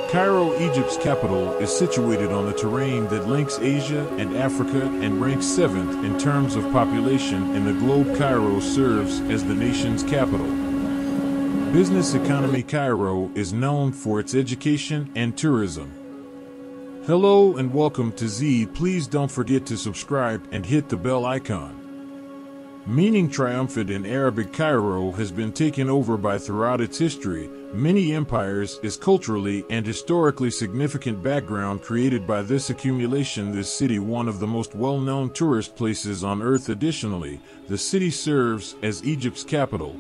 Cairo, Egypt's capital, is situated on the terrain that links Asia and Africa and ranks 7th in terms of population in the globe. Cairo serves as the nation's capital. Business economy. Cairo is known for its education and tourism. Hello and welcome to Z. Please don't forget to subscribe and hit the bell icon. Meaning triumphant in Arabic, Cairo has been taken over by throughout its history. Many empires is culturally and historically significant background created by this accumulation. This city one of the most well-known tourist places on earth. Additionally, the city serves as Egypt's capital.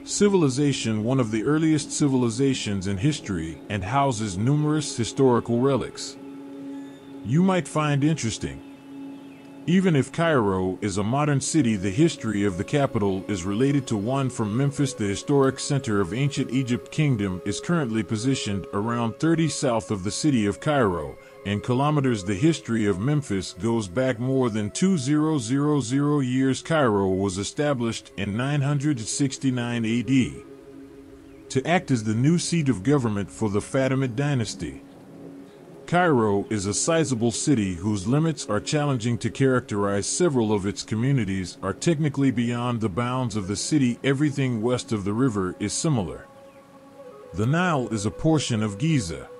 Civilization, one of the earliest civilizations in history, and houses numerous historical relics you might find interesting. Even if Cairo is a modern city, the history of the capital is related to one from Memphis. The historic center of ancient Egypt kingdom is currently positioned around 30 south of the city of Cairo. In kilometers, the history of Memphis goes back more than 2000 years. Cairo was established in 969 AD to act as the new seat of government for the Fatimid dynasty. Cairo is a sizable city whose limits are challenging to characterize. Several of its communities are technically beyond the bounds of the city. Everything west of the river is similar. The Nile is a portion of Giza.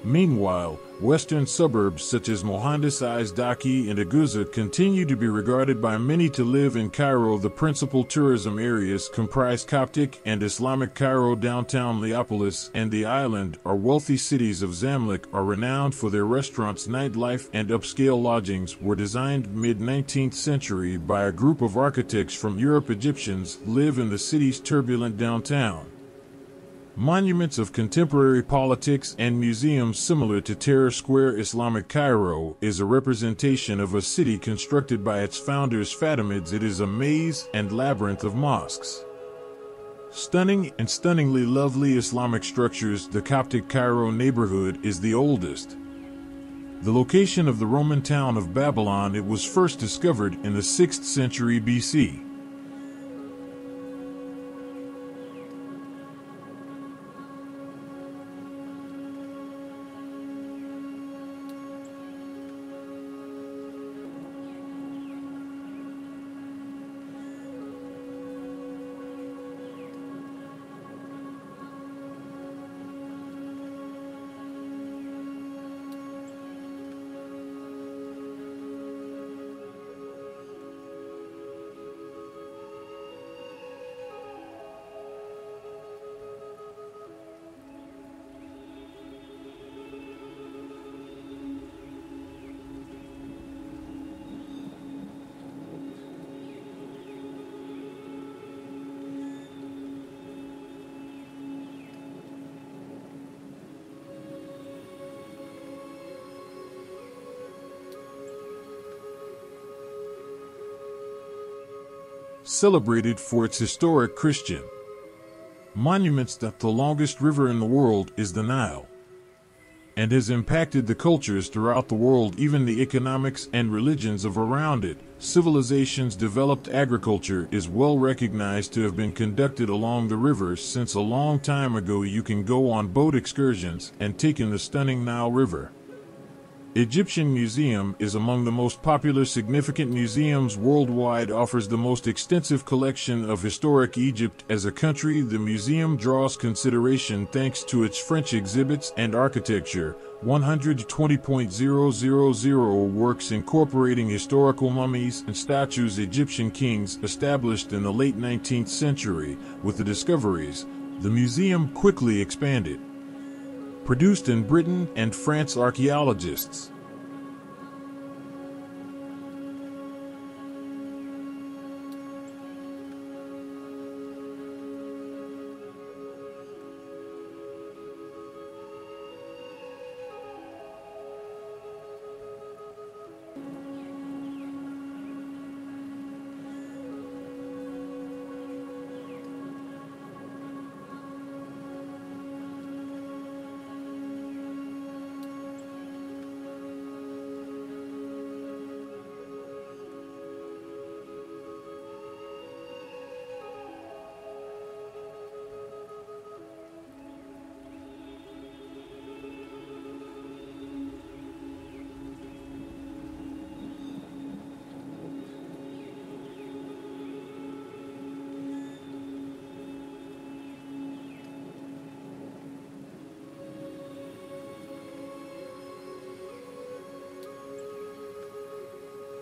Meanwhile, western suburbs such as Mohandas Daki and Aguza continue to be regarded by many to live in Cairo. The principal tourism areas comprise Coptic and Islamic Cairo. Downtown Leopolis and the island are wealthy cities of Zamalek are renowned for their restaurants. Nightlife and upscale lodgings were designed mid-19th century by a group of architects from Europe. Egyptians live in the city's turbulent downtown. Monuments of contemporary politics and museums similar to Tahrir Square. Islamic Cairo is a representation of a city constructed by its founders Fatimids. It is a maze and labyrinth of mosques, stunning and stunningly lovely Islamic structures. The Coptic Cairo neighborhood is the oldest. The location of the Roman town of Babylon. It was first discovered in the 6th century BC. Celebrated for its historic Christian monuments. That the longest river in the world is the Nile, and has impacted the cultures throughout the world, even the economics and religions of around it. Civilizations developed. Agriculture is well recognized to have been conducted along the rivers since a long time ago. You can go on boat excursions and take in the stunning Nile River. Egyptian Museum is among the most popular significant museums worldwide, offers the most extensive collection of historic Egypt as a country. The museum draws consideration thanks to its French exhibits and architecture. 120,000 works incorporating historical mummies and statues Egyptian kings established in the late 19th century. With the discoveries, the museum quickly expanded. Produced in Britain and France, archaeologists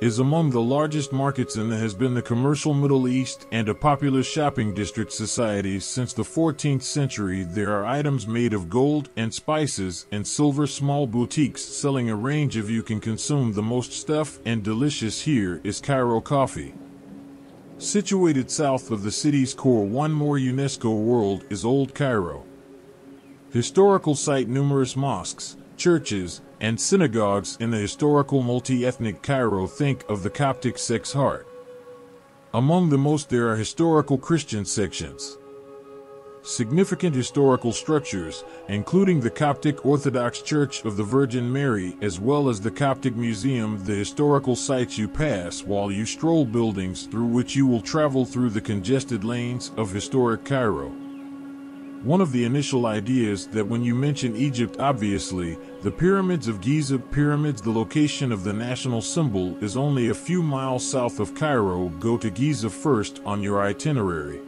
is among the largest markets and has been the commercial Middle East and a popular shopping district society since the 14th century. There are items made of gold and spices and silver, small boutiques selling a range of you can consume the most stuff and delicious. Here is Cairo coffee. Situated south of the city's core, one more UNESCO world is Old Cairo. Historical site, numerous mosques, churches, and synagogues in the historical multi-ethnic Cairo. Think of the Coptic sect's heart. Among the most, there are historical Christian sections. Significant historical structures, including the Coptic Orthodox Church of the Virgin Mary, as well as the Coptic Museum. The historical sites you pass while you stroll, buildings through which you will travel through the congested lanes of historic Cairo. One of the initial ideas that when you mention Egypt, obviously, the pyramids of Giza. Pyramids, the location of the national symbol, is only a few miles south of Cairo. Go to Giza first on your itinerary.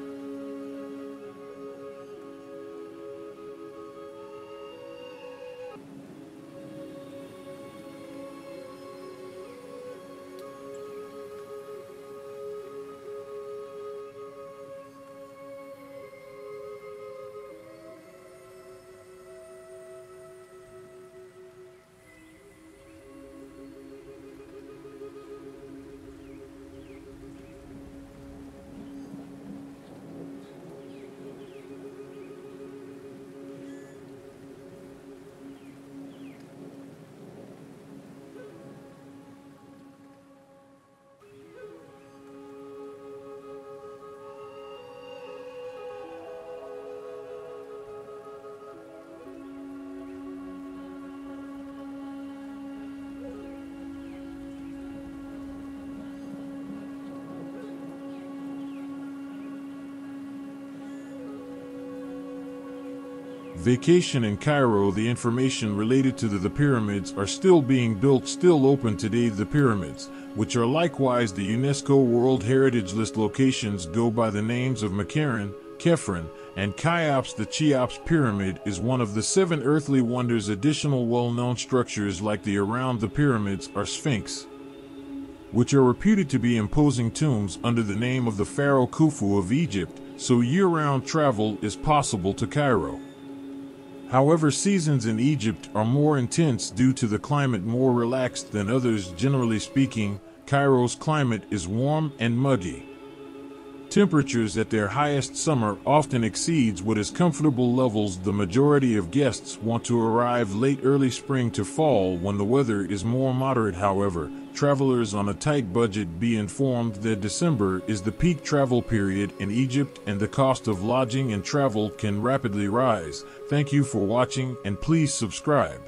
Vacation in Cairo. The information related to the pyramids are still being built, still open today. The pyramids, which are likewise the UNESCO World Heritage List locations, go by the names of Makaran, Khefren, and Cheops. The Cheops Pyramid is one of the 7 earthly wonders. Additional well-known structures like the around the pyramids are Sphinx, which are reputed to be imposing tombs under the name of the Pharaoh Khufu of Egypt, so year-round travel is possible to Cairo. However, seasons in Egypt are more intense due to the climate, more relaxed than others. Generally speaking, Cairo's climate is warm and muggy. Temperatures at their highest summer often exceeds what is comfortable levels. The majority of guests want to arrive late early spring to fall when the weather is more moderate. However, travelers on a tight budget be informed that December is the peak travel period in Egypt and the cost of lodging and travel can rapidly rise. Thank you for watching and please subscribe.